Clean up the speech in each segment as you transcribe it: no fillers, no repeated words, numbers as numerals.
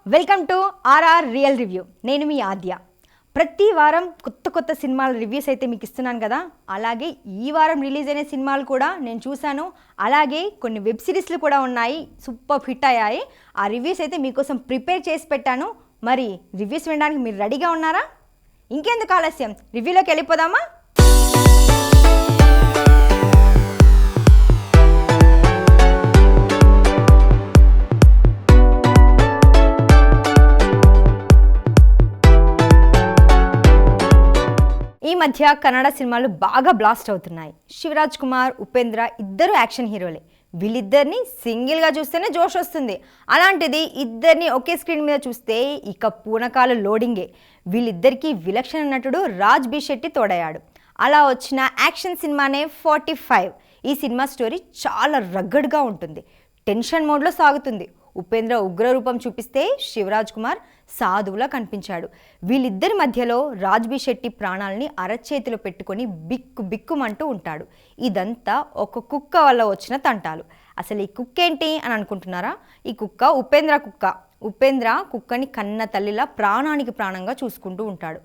Welcome to RR real review. నేను మీ ఆద్య. ప్రతి వారం కొత్త సినిమాల రివ్యూస్ అయితే మీకు ఇస్తున్నాను కదా, అలాగే ఈ వారం రిలీజ్ అయిన సినిమాలు కూడా నేను చూశాను. అలాగే కొన్ని వెబ్ సిరీస్లు కూడా ఉన్నాయి, సూపర్ హిట్ అయ్యాయి. ఆ రివ్యూస్ అయితే మీకోసం ప్రిపేర్ చేసి పెట్టాను. మరి రివ్యూస్ వినడానికి మీరు రెడీగా ఉన్నారా? ఇంకెందుకు ఆలస్యం, రివ్యూలోకి వెళ్ళిపోదామా? ఈ మధ్య కన్నడ సినిమాలు బాగా బ్లాస్ట్ అవుతున్నాయి. శివరాజ్ కుమార్, ఉపేంద్ర ఇద్దరు యాక్షన్ హీరోలే. వీళ్ళిద్దరిని సింగిల్గా చూస్తేనే జోష్ వస్తుంది. అలాంటిది ఇద్దరిని ఒకే స్క్రీన్ మీద చూస్తే ఇక పూనకాలు లోడింగే. వీళ్ళిద్దరికీ విలక్షణ నటుడు రాజ్ బి శెట్టి తోడయ్యాడు. అలా వచ్చిన యాక్షన్ సినిమానే 45. ఈ సినిమా స్టోరీ చాలా రగ్గడ్గా ఉంటుంది, టెన్షన్ మోడ్లో సాగుతుంది. ఉపేంద్ర ఉగ్రరూపం చూపిస్తే శివరాజ్ కుమార్ సాధువులా కనిపించాడు. వీళ్ళిద్దరి మధ్యలో రాజ్ బి శెట్టి ప్రాణాలని అరచేతిలో పెట్టుకొని బిక్కుమంటూ ఉంటాడు. ఇదంతా ఒక కుక్క వల్ల వచ్చిన తంటాలు. అసలు ఈ కుక్క ఏంటి అని అనుకుంటున్నారా? ఈ కుక్క ఉపేంద్ర కుక్క. ఉపేంద్ర కుక్కని కన్న తల్లిలా ప్రాణానికి ప్రాణంగా చూసుకుంటూ ఉంటాడు.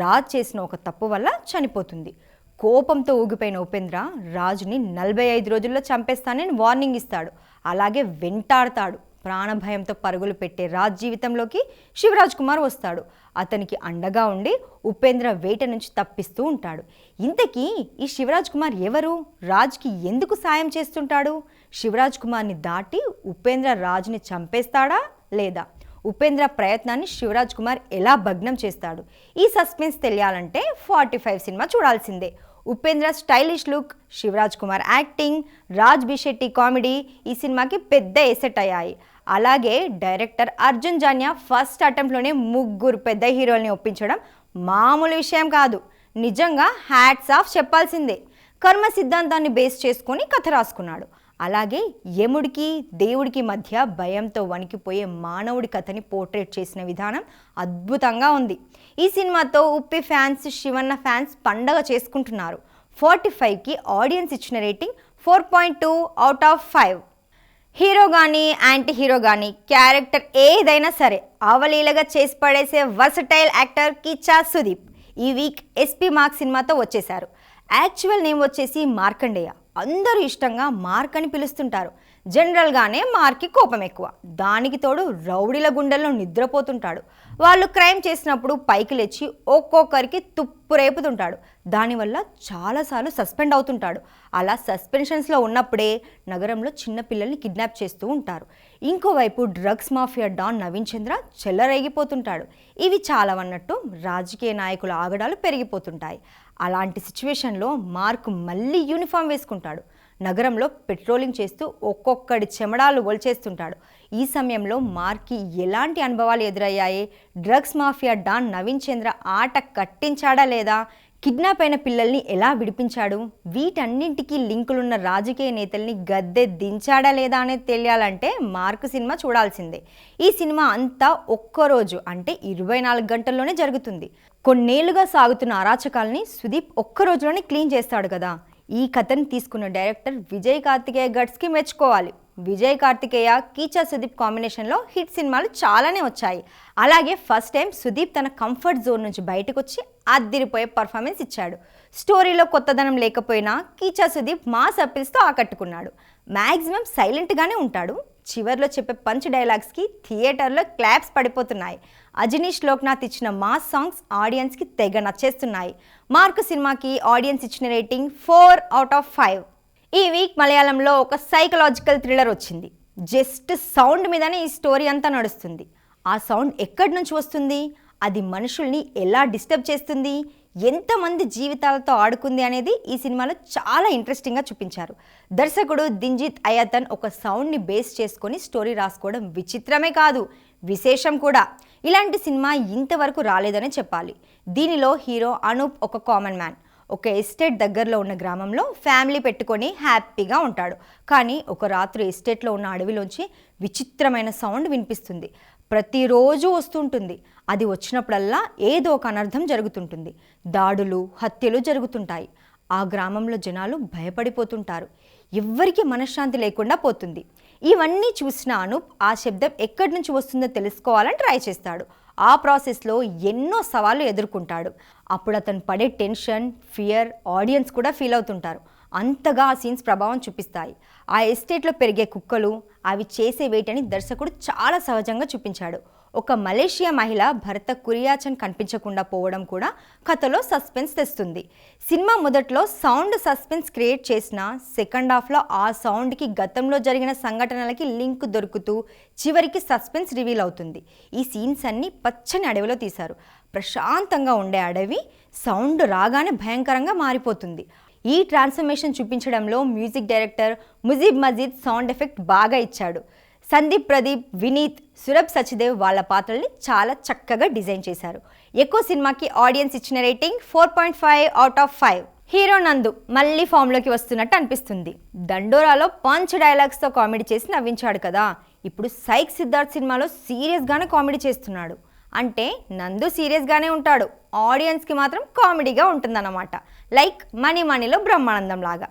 రాజ్ చేసిన ఒక తప్పు వల్ల చనిపోతుంది. కోపంతో ఊగిపోయిన ఉపేంద్ర రాజుని 45 రోజుల్లో చంపేస్తానని వార్నింగ్ ఇస్తాడు. అలాగే వెంటాడతాడు. ప్రాణభయంతో పరుగులు పెట్టే రాజ్ జీవితంలోకి శివరాజ్ కుమార్ వస్తాడు. అతనికి అండగా ఉండి ఉపేంద్ర వేట నుంచి తప్పిస్తూ ఉంటాడు. ఇంతకీ ఈ శివరాజ్ కుమార్ ఎవరు? రాజ్కి ఎందుకు సాయం చేస్తుంటాడు? శివరాజ్ కుమార్ని దాటి ఉపేంద్ర రాజుని చంపేస్తాడా లేదా? ఉపేంద్ర ప్రయత్నాన్ని శివరాజ్ కుమార్ ఎలా భగ్నం చేస్తాడు? ఈ సస్పెన్స్ తెలియాలంటే 45 సినిమా చూడాల్సిందే. Upendra stylish look, Shivaraj Kumar acting, Raj B Shetty comedy ఈ సినిమాకి పెద్ద ఎసెట్ అయ్యాయి. అలాగే డైరెక్టర్ అర్జున్ జాన్యా ఫస్ట్ అటెంప్ట్లోనే 3 పెద్ద హీరోల్ని ఒప్పించడం మామూలు విషయం కాదు. నిజంగా హ్యాట్స్ ఆఫ్ చెప్పాల్సిందే. కర్మ సిద్ధాంతాన్ని బేస్ చేసుకొని కథ రాసుకున్నాడు. అలాగే యముడికి దేవుడికి మధ్య భయంతో వణికిపోయే మానవుడి కథని పోర్ట్రేట్ చేసిన విధానం అద్భుతంగా ఉంది. ఈ సినిమాతో ఉప్పి ఫ్యాన్స్, శివన్న ఫ్యాన్స్ పండగ చేసుకుంటున్నారు. 45కి ఆడియన్స్ ఇచ్చిన రేటింగ్ 4.2 అవుట్ ఆఫ్ 5. హీరో కానీ యాంటీ హీరో కానీ క్యారెక్టర్ ఏదైనా సరే అవలీలగా చేసి పడేసే వర్సటైల్ యాక్టర్ కిచ్చా సుదీప్ ఈ వీక్ ఎస్పీ మార్క్ సినిమాతో వచ్చేశారు. యాక్చువల్ నేమ్ వచ్చేసి మార్కండేయ. అందరూ ఇష్టంగా మార్క్ అని పిలుస్తుంటారు. జనరల్గానే మార్క్కి కోపం ఎక్కువ. దానికి తోడు రౌడీల గుండెల్లో నిద్రపోతుంటాడు. వాళ్ళు క్రైమ్ చేసినప్పుడు పైకి లేచి ఒక్కొక్కరికి తుప్పు రేపుతుంటాడు. దానివల్ల చాలాసార్లు సస్పెండ్ అవుతుంటాడు. అలా సస్పెన్షన్స్లో ఉన్నప్పుడే నగరంలో చిన్నపిల్లల్ని కిడ్నాప్ చేస్తూ ఉంటారు. ఇంకోవైపు డ్రగ్స్ మాఫియా డాన్ నవీన్ చంద్ర చెల్లరేగిపోతుంటాడు. ఇవి చాలావన్నట్టు రాజకీయ నాయకుల ఆగడాలు పెరిగిపోతుంటాయి. అలాంటి సిచ్యువేషన్లో మార్క్ మళ్ళీ యూనిఫామ్ వేసుకుంటాడు. నగరంలో పెట్రోలింగ్ చేస్తూ ఒక్కొక్కడి చెమడాలు ఒలిచేస్తుంటాడు. ఈ సమయంలో మార్క్కి ఎలాంటి అనుభవాలు ఎదురయ్యాయి? డ్రగ్స్ మాఫియా డాన్ నవీన్ చంద్ర ఆట కట్టించాడా లేదా? కిడ్నాప్ అయిన పిల్లల్ని ఎలా విడిపించాడు? వీటన్నింటికీ లింకులున్న రాజకీయ నేతల్ని గద్దె దించాడా లేదా అనేది తెలియాలంటే మార్క్ సినిమా చూడాల్సిందే. ఈ సినిమా అంతా ఒక్కరోజు అంటే 24 గంటల్లోనే జరుగుతుంది. కొన్నేళ్లుగా సాగుతున్న అరాచకాల్ని సుదీప్ ఒక్కరోజులోనే క్లీన్ చేస్తాడు కదా. ఈ కథని తీసుకున్న డైరెక్టర్ విజయ్ కార్తికేయ గట్స్కి మెచ్చుకోవాలి. విజయ్ కార్తికేయ, కీచా సుదీప్ కాంబినేషన్లో హిట్ సినిమాలు చాలానే వచ్చాయి. అలాగే ఫస్ట్ టైం సుదీప్ తన కంఫర్ట్ జోన్ నుంచి బయటకు వచ్చి అద్దిరిపోయే పర్ఫార్మెన్స్ ఇచ్చాడు. స్టోరీలో కొత్తదనం లేకపోయినా కీచా సుదీప్ మాస్ అప్పీల్స్తో ఆకట్టుకున్నాడు. మ్యాక్సిమం సైలెంట్గానే ఉంటాడు. చివర్లో చెప్పే పంచ్ డైలాగ్స్కి థియేటర్లో క్లాప్స్ పడిపోతున్నాయి. అజనీష్ లోక్నాథ్ ఇచ్చిన మాస్ సాంగ్స్ ఆడియన్స్కి తెగ నచ్చేస్తున్నాయి. మార్క్ సినిమాకి ఆడియన్స్ ఇచ్చిన రేటింగ్ 4 అవుట్ ఆఫ్ 5. ఈ వీక్ మలయాళంలో ఒక సైకలాజికల్ థ్రిల్లర్ వచ్చింది. జస్ట్ సౌండ్ మీదనే ఈ స్టోరీ అంతా నడుస్తుంది. ఆ సౌండ్ ఎక్కడి నుంచి వస్తుంది? అది మనుషుల్ని ఎలా డిస్టర్బ్ చేస్తుంది? ఎంతమంది జీవితాలతో ఆడుకుంది అనేది ఈ సినిమాలో చాలా ఇంట్రెస్టింగ్గా చూపించారు. దర్శకుడు దింజిత్ అయాతన్ ఒక సౌండ్ని బేస్ చేసుకొని స్టోరీ రాసుకోవడం విచిత్రమే కాదు, విశేషం కూడా. ఇలాంటి సినిమా ఇంతవరకు రాలేదనే చెప్పాలి. దీనిలో హీరో అనూప్ ఒక కామన్ మ్యాన్. ఒక ఎస్టేట్ దగ్గరలో ఉన్న గ్రామంలో ఫ్యామిలీ పెట్టుకొని హ్యాపీగా ఉంటాడు. కానీ ఒక రాత్రి ఎస్టేట్లో ఉన్న అడవిలోంచి విచిత్రమైన సౌండ్ వినిపిస్తుంది. ప్రతిరోజు వస్తుంటుంది. అది వచ్చినప్పుడల్లా ఏదో ఒక అనర్థం జరుగుతుంటుంది. దాడులు, హత్యలు జరుగుతుంటాయి. ఆ గ్రామంలో జనాలు భయపడిపోతుంటారు. ఎవ్వరికీ మనశ్శాంతి లేకుండా పోతుంది. ఇవన్నీ చూసిన అనూప్ ఆ శబ్దం ఎక్కడి నుంచి వస్తుందో తెలుసుకోవాలని ట్రై చేస్తాడు. ఆ ప్రాసెస్లో ఎన్నో సవాళ్లు ఎదుర్కొంటాడు. అప్పుడు అతను పడే టెన్షన్, ఫియర్ ఆడియన్స్ కూడా ఫీల్ అవుతుంటారు. అంతగా ఆ సీన్స్ ప్రభావం చూపిస్తాయి. ఆ ఎస్టేట్లో పెరిగే కుక్కలు, అవి చేసే వేటని దర్శకుడు చాలా సహజంగా చూపించాడు. ఒక మలేషియా మహిళ భర్త కురియాచన్ కనిపించకుండా పోవడం కూడా కథలో సస్పెన్స్ తెస్తుంది. సినిమా మొదట్లో సౌండ్ సస్పెన్స్ క్రియేట్ చేసిన సెకండ్ హాఫ్లో ఆ సౌండ్కి గతంలో జరిగిన సంఘటనలకి లింక్ దొరుకుతూ చివరికి సస్పెన్స్ రివీల్ అవుతుంది. ఈ సీన్స్ అన్నీ పచ్చని అడవిలో తీశారు. ప్రశాంతంగా ఉండే అడవి సౌండ్ రాగానే భయంకరంగా మారిపోతుంది. ఈ ట్రాన్స్ఫర్మేషన్ చూపించడంలో మ్యూజిక్ డైరెక్టర్ ముజీబ్ మజీద్ సౌండ్ ఎఫెక్ట్ బాగా ఇచ్చాడు. సందీప్ ప్రదీప్, వినీత్, సురభ్ సచ్దేవ్ వాళ్ళ పాత్రల్ని చాలా చక్కగా డిజైన్ చేశారు. ఎక్కువ సినిమాకి ఆడియన్స్ ఇచ్చిన రేటింగ్ 4.5/5. హీరో నందు మళ్ళీ ఫామ్లోకి వస్తున్నట్టు అనిపిస్తుంది. దండోరాలో పంచ్ డైలాగ్స్తో కామెడీ చేసి నవ్వించాడు కదా, ఇప్పుడు సైక్ సిద్ధార్థ్ సినిమాలో సీరియస్గానే కామెడీ చేస్తున్నాడు. అంటే నందు సీరియస్గానే ఉంటాడు, ఆడియన్స్కి మాత్రం కామెడీగా ఉంటుందన్నమాట. లైక్ మనీలో బ్రహ్మానందం లాగా.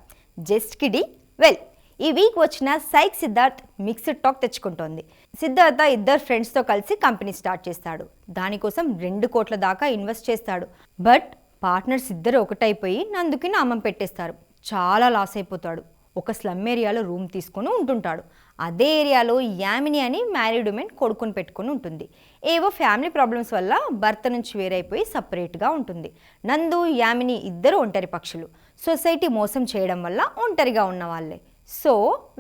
Just kidding. వెల్, ఈ వీక్ వచ్చిన సైక్ సిద్ధార్థ్ మిక్స్డ్ టాక్ తెచ్చుకుంటోంది. సిద్ధార్థ ఇద్దరు ఫ్రెండ్స్తో కలిసి కంపెనీ స్టార్ట్ చేస్తాడు. దానికోసం 2 కోట్ల దాకా ఇన్వెస్ట్ చేస్తాడు. బట్ పార్ట్నర్స్ ఇద్దరు ఒకటైపోయి నందుకి నామం పెట్టేస్తారు. చాలా లాస్ అయిపోతాడు. ఒక స్లమ్ ఏరియాలో రూమ్ తీసుకొని ఉంటుంటాడు. అదే ఏరియాలో యామిని అని మ్యారీడ్ ఉమెన్ కొడుకుని పెట్టుకొని ఉంటుంది. ఏవో ఫ్యామిలీ ప్రాబ్లమ్స్ వల్ల భర్త నుంచి వేరైపోయి సపరేట్గా ఉంటుంది. నందు, యామిని ఇద్దరు ఒంటరి పక్షులు. సొసైటీ మోసం చేయడం వల్ల ఒంటరిగా ఉన్న వాళ్ళే. సో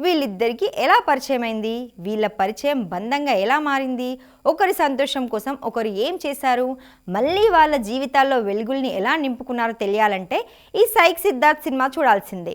వీళ్ళిద్దరికీ ఎలా పరిచయం అయింది, వీళ్ళ పరిచయం బంధంగా ఎలా మారింది, ఒకరి సంతోషం కోసం ఒకరు ఏం చేశారు, మళ్ళీ వాళ్ళ జీవితాల్లో వెలుగుల్ని ఎలా నింపుకున్నారో తెలియాలంటే ఈ సైక్ సిద్ధార్థ్ సినిమా చూడాల్సిందే.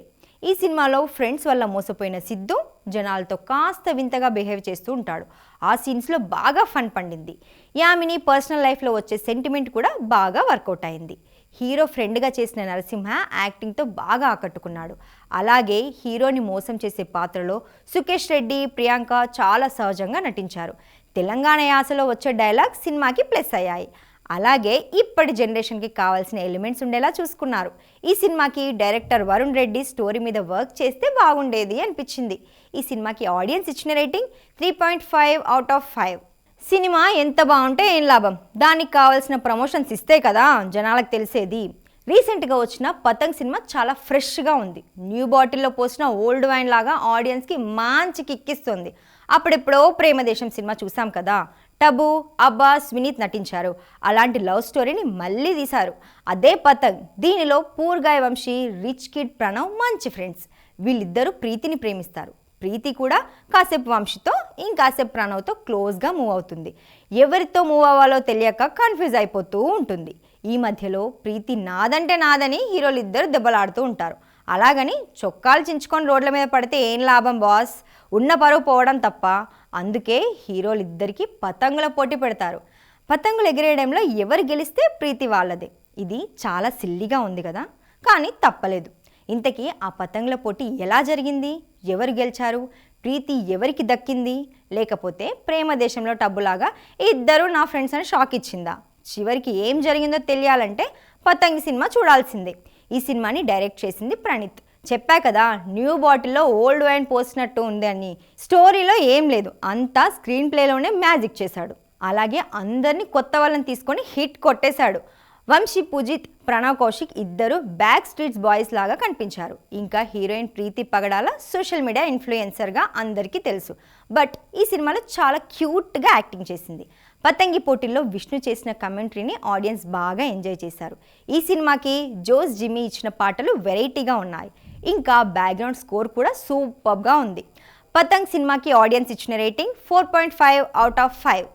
ఈ సినిమాలో ఫ్రెండ్స్ వల్ల మోసపోయిన సిద్ధు జనాలతో కాస్త వింతగా బిహేవ్ చేస్తూ ఉంటాడు. ఆ సీన్స్లో బాగా ఫన్ పండింది. యామిని పర్సనల్ లైఫ్లో వచ్చే సెంటిమెంట్ కూడా బాగా వర్కౌట్ అయింది. హీరో ఫ్రెండ్గా చేసిన నరసింహ యాక్టింగ్తో బాగా ఆకట్టుకున్నాడు. అలాగే హీరోని మోసం చేసే పాత్రలో సుకేష్ రెడ్డి, ప్రియాంక చాలా సహజంగా నటించారు. తెలంగాణ యాసలో వచ్చే డైలాగ్ సినిమాకి ప్లస్ అయ్యాయి. అలాగే ఇప్పటి జనరేషన్కి కావాల్సిన ఎలిమెంట్స్ ఉండేలా చూసుకున్నారు. ఈ సినిమాకి డైరెక్టర్ వరుణ్ రెడ్డి స్టోరీ మీద వర్క్ చేస్తే బాగుండేది అనిపించింది. ఈ సినిమాకి ఆడియన్స్ ఇచ్చిన రేటింగ్ 3.5/5. సినిమా ఎంత బాగుంటే ఏం లాభం, దానికి కావాల్సిన ప్రమోషన్స్ ఇస్తే కదా జనాలకు తెలిసేది. రీసెంట్గా వచ్చిన పతంగ్ సినిమా చాలా ఫ్రెష్గా ఉంది. న్యూ బాటిల్లో పోసిన ఓల్డ్ వైన్ లాగా ఆడియన్స్కి మంచి కిక్కిస్తుంది. అప్పుడెప్పుడో ప్రేమదేశం సినిమా చూసాం కదా, టబు, అబ్బాస్, వినీత్ నటించారు. అలాంటి లవ్ స్టోరీని మళ్ళీ తీశారు. అదే పతంగ్. దీనిలో పూర్గాయ్ వంశీ, రిచ్ కిడ్ ప్రణవ్ మంచి ఫ్రెండ్స్. వీళ్ళిద్దరూ ప్రీతిని ప్రేమిస్తారు. ప్రీతి కూడా కాసేపు వంశీతో, ఇంకాసేపు ప్రణవ్తో క్లోజ్గా మూవ్ అవుతుంది. ఎవరితో మూవ్ అవ్వాలో తెలియక కన్ఫ్యూజ్ అయిపోతూ ఉంటుంది. ఈ మధ్యలో ప్రీతి నాదంటే నాదని హీరోలు ఇద్దరు దెబ్బలాడుతూ ఉంటారు. అలాగని చొక్కాలు చించుకొని రోడ్ల మీద పడితే ఏం లాభం బాస్, ఉన్న పరువు పోవడం తప్ప. అందుకే హీరోలు ఇద్దరికి పతంగుల పోటీ పెడతారు. పతంగులు ఎగిరేయడంలో ఎవరు గెలిస్తే ప్రీతి వాళ్ళదే. ఇది చాలా సిల్లిగా ఉంది కదా, కానీ తప్పలేదు. ఇంతకీ ఆ పతంగుల పోటీ ఎలా జరిగింది, ఎవరు గెలిచారు, ప్రీతి ఎవరికి దక్కింది, లేకపోతే ప్రేమ దేశంలో టబ్బులాగా ఇద్దరు నా ఫ్రెండ్స్ అని షాక్ ఇచ్చిందా? చివరికి ఏం జరిగిందో తెలియాలంటే పతంగి సినిమా చూడాల్సిందే. ఈ సినిమాని డైరెక్ట్ చేసింది ప్రణీత్. చెప్పా కదా, న్యూ బాటిల్లో ఓల్డ్ వైన్ పోసినట్టు ఉంది అని. స్టోరీలో ఏం లేదు, అంతా స్క్రీన్ ప్లేలోనే మ్యాజిక్ చేశాడు. అలాగే అందరినీ కొత్త వాళ్ళని తీసుకొని హిట్ కొట్టేశాడు. వంశీ, పూజిత్, ప్రణవ్ కౌశిక్ ఇద్దరు బ్యాక్ స్ట్రీట్స్ బాయ్స్ లాగా కనిపించారు. ఇంకా హీరోయిన్ ప్రీతి పగడాల సోషల్ మీడియా ఇన్ఫ్లుయెన్సర్గా అందరికీ తెలుసు. బట్ ఈ సినిమాలో చాలా క్యూట్గా యాక్టింగ్ చేసింది. పతంగి పోటీల్లో విష్ణు చేసిన కమెంటరీని ఆడియన్స్ బాగా ఎంజాయ్ చేశారు. ఈ సినిమాకి జోస్ జిమ్మీ ఇచ్చిన పాటలు వెరైటీగా ఉన్నాయి. ఇంకా బ్యాక్గ్రౌండ్ స్కోర్ కూడా సూపర్గా ఉంది. పతంగ్ సినిమాకి ఆడియన్స్ ఇచ్చిన రేటింగ్ 4.5/5.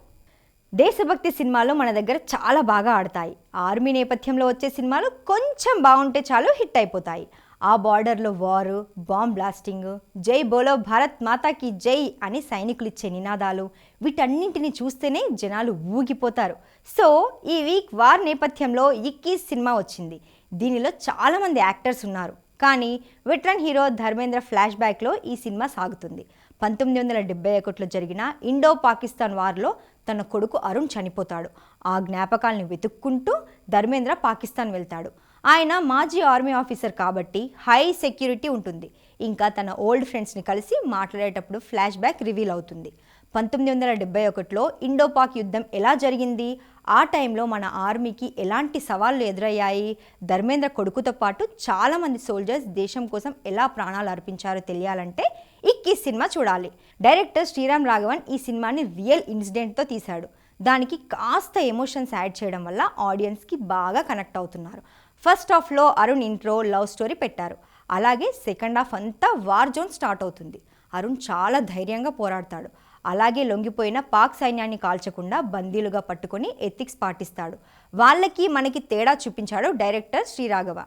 దేశభక్తి సినిమాలు మన దగ్గర చాలా బాగా ఆడతాయి. ఆర్మీ నేపథ్యంలో వచ్చే సినిమాలు కొంచెం బాగుంటే చాలు హిట్ అయిపోతాయి. ఆ బార్డర్లో వారు, బాంబ్ బ్లాస్టింగ్, జై బోలో భారత్ మాతాకి జై అని సైనికులు ఇచ్చే నినాదాలు, వీటన్నింటిని చూస్తేనే జనాలు ఊగిపోతారు. సో ఈ వీక్ వార్ నేపథ్యంలో 21 సినిమా వచ్చింది. దీనిలో చాలామంది యాక్టర్స్ ఉన్నారు. కానీ వెటరన్ హీరో ధర్మేంద్ర ఫ్లాష్ బ్యాక్లో ఈ సినిమా సాగుతుంది. 1971లో జరిగిన ఇండో పాకిస్తాన్ వార్లో తన కొడుకు అరుణ్ చనిపోతాడు. ఆ జ్ఞాపకాల్ని వెతుక్కుంటూ ధర్మేంద్ర పాకిస్తాన్ వెళ్తాడు. ఆయన మాజీ ఆర్మీ ఆఫీసర్ కాబట్టి హై సెక్యూరిటీ ఉంటుంది. ఇంకా తన ఓల్డ్ ఫ్రెండ్స్ని కలిసి మాట్లాడేటప్పుడు ఫ్లాష్ బ్యాక్ రివీల్ అవుతుంది. 1971లో ఇండో పాక్ యుద్ధం ఎలా జరిగింది, ఆ టైంలో మన ఆర్మీకి ఎలాంటి సవాళ్లు ఎదురయ్యాయి, ధర్మేంద్ర కొడుకుతో పాటు చాలామంది సోల్జర్స్ దేశం కోసం ఎలా ప్రాణాలు అర్పించారో తెలియాలంటే ఇక్కీ సినిమా చూడాలి. డైరెక్టర్ శ్రీరామ్ రాఘవన్ ఈ సినిమాని రియల్ ఇన్సిడెంట్తో తీశాడు. దానికి కాస్త ఎమోషన్స్ యాడ్ చేయడం వల్ల ఆడియన్స్కి బాగా కనెక్ట్ అవుతున్నారు. ఫస్ట్ హాఫ్లో అరుణ్ ఇంట్రో లవ్ స్టోరీ పెట్టారు. అలాగే సెకండ్ హాఫ్ అంతా వార్ జోన్ స్టార్ట్ అవుతుంది. అరుణ్ చాలా ధైర్యంగా పోరాడతాడు. అలాగే లొంగిపోయిన పాక్ సైన్యాన్ని కాల్చకుండా బందీలుగా పట్టుకొని ఎథిక్స్ పాటిస్తాడు. వాళ్ళకి మనకి తేడా చూపించాడు డైరెక్టర్ శ్రీరాఘవ.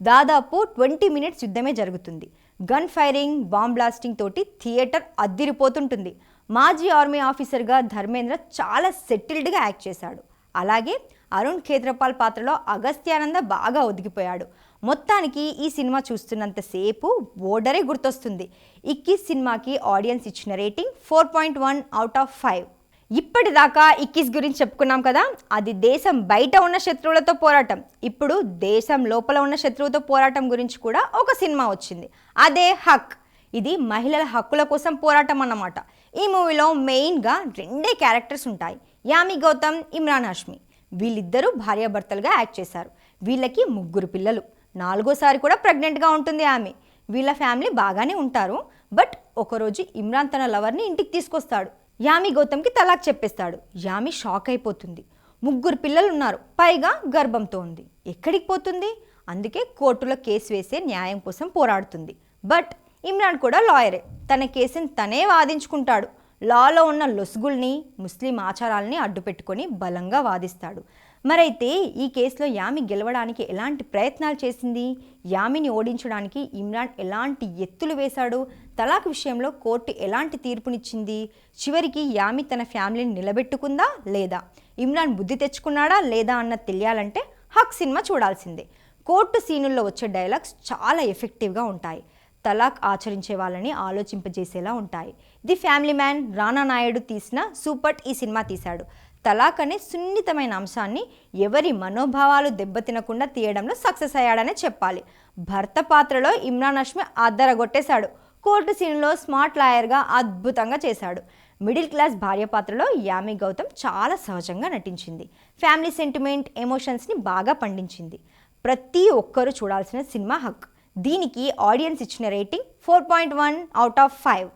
దాదాపు 20 మినిట్స్ యుద్ధమే జరుగుతుంది. గన్ ఫైరింగ్, బాంబ్ బ్లాస్టింగ్ తోటి థియేటర్ అద్దిరిపోతుంటుంది. మాజీ ఆర్మీ ఆఫీసర్గా ధర్మేంద్ర చాలా సెటిల్డ్గా యాక్ట్ చేశాడు. అలాగే అరుణ్ ఖేత్రపాల్ పాత్రలో అగస్త్యానంద బాగా ఒదిగిపోయాడు. మొత్తానికి ఈ సినిమా చూస్తున్నంతసేపు బోర్డరే గుర్తొస్తుంది. ఇక్కీ సినిమాకి ఆడియన్స్ ఇచ్చిన రేటింగ్ 4.1/5. ఇప్పటిదాకా ఇక్కీస్ గురించి చెప్పుకున్నాం కదా, అది దేశం బయట ఉన్న శత్రువులతో పోరాటం. ఇప్పుడు దేశం లోపల ఉన్న శత్రువుతో పోరాటం గురించి కూడా ఒక సినిమా వచ్చింది, అదే హక్. ఇది మహిళల హక్కుల కోసం పోరాటం అన్నమాట. ఈ మూవీలో మెయిన్గా 2 క్యారెక్టర్స్ ఉంటాయి, యామి గౌతమ్, ఇమ్రాన్ హాష్మి. వీళ్ళిద్దరూ భార్యాభర్తలుగా యాక్ట్ చేశారు. వీళ్ళకి 3 పిల్లలు. 4వ సారి కూడా ప్రెగ్నెంట్గా ఉంటుంది ఆమె. వీళ్ళ ఫ్యామిలీ బాగానే ఉంటారు. బట్ ఒకరోజు ఇమ్రాన్ తన లవర్ని ఇంటికి తీసుకొస్తాడు. యామి గౌతమ్కి తలాక్ చెప్పేస్తాడు. యామి షాక్ అయిపోతుంది. 3 పిల్లలు ఉన్నారు, పైగా గర్భంతో ఉంది. ఎక్కడికి పోతుంది? అందుకే కోర్టులో కేసు వేసే న్యాయం కోసం పోరాడుతుంది. బట్ ఇమ్రాన్ కూడా లాయరే. తన కేసుని తనే వాదించుకుంటాడు. లాలో ఉన్న లొసుగుల్ని, ముస్లిం ఆచారాలని అడ్డుపెట్టుకొని బలంగా వాదిస్తాడు. మరైతే ఈ కేసులో యామి గెలవడానికి ఎలాంటి ప్రయత్నాలు చేసింది, యామిని ఓడించడానికి ఇమ్రాన్ ఎలాంటి ఎత్తులు వేశాడు, తలాక్ విషయంలో కోర్టు ఎలాంటి తీర్పునిచ్చింది, చివరికి యామి తన ఫ్యామిలీని నిలబెట్టుకుందా లేదా, ఇమ్రాన్ బుద్ధి తెచ్చుకున్నాడా లేదా అన్నది తెలియాలంటే హక్ సినిమా చూడాల్సిందే. కోర్టు సీనుల్లో వచ్చే డైలాగ్స్ చాలా ఎఫెక్టివ్గా ఉంటాయి. తలాక్ ఆచరించే వాళ్ళని ఆలోచింపజేసేలా ఉంటాయి. ది ఫ్యామిలీ మ్యాన్ రానా నాయుడు తీసిన సూపర్ ఈ సినిమా తీశాడు. తలాక్ అనే సున్నితమైన అంశాన్ని ఎవరి మనోభావాలు దెబ్బతినకుండా తీయడంలో సక్సెస్ అయ్యాడనే చెప్పాలి. భర్త పాత్రలో ఇమ్రాన్ హాష్మి అద్దరగొట్టేశాడు. కోర్టు సీన్లో స్మార్ట్ లాయర్గా అద్భుతంగా చేశాడు. మిడిల్ క్లాస్ భార్య పాత్రలో యామి గౌతమ్ చాలా సహజంగా నటించింది. ఫ్యామిలీ సెంటిమెంట్, ఎమోషన్స్ని బాగా పండించింది. ప్రతి ఒక్కరూ చూడాల్సిన సినిమా హక్. దీనికి ఆడియన్స్ ఇచ్చిన రేటింగ్ 4.1/5.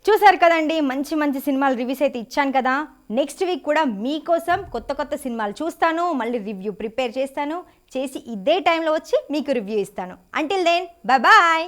చూసారు కదండి, మంచి మంచి సినిమాలు రివ్యూస్ అయితే ఇచ్చాను కదా. నెక్స్ట్ వీక్ కూడా మీకోసం కొత్త సినిమాలు చూస్తాను, మళ్ళీ రివ్యూ ప్రిపేర్ చేసి ఇదే టైంలో వచ్చి మీకు రివ్యూ ఇస్తాను. Until then, bye.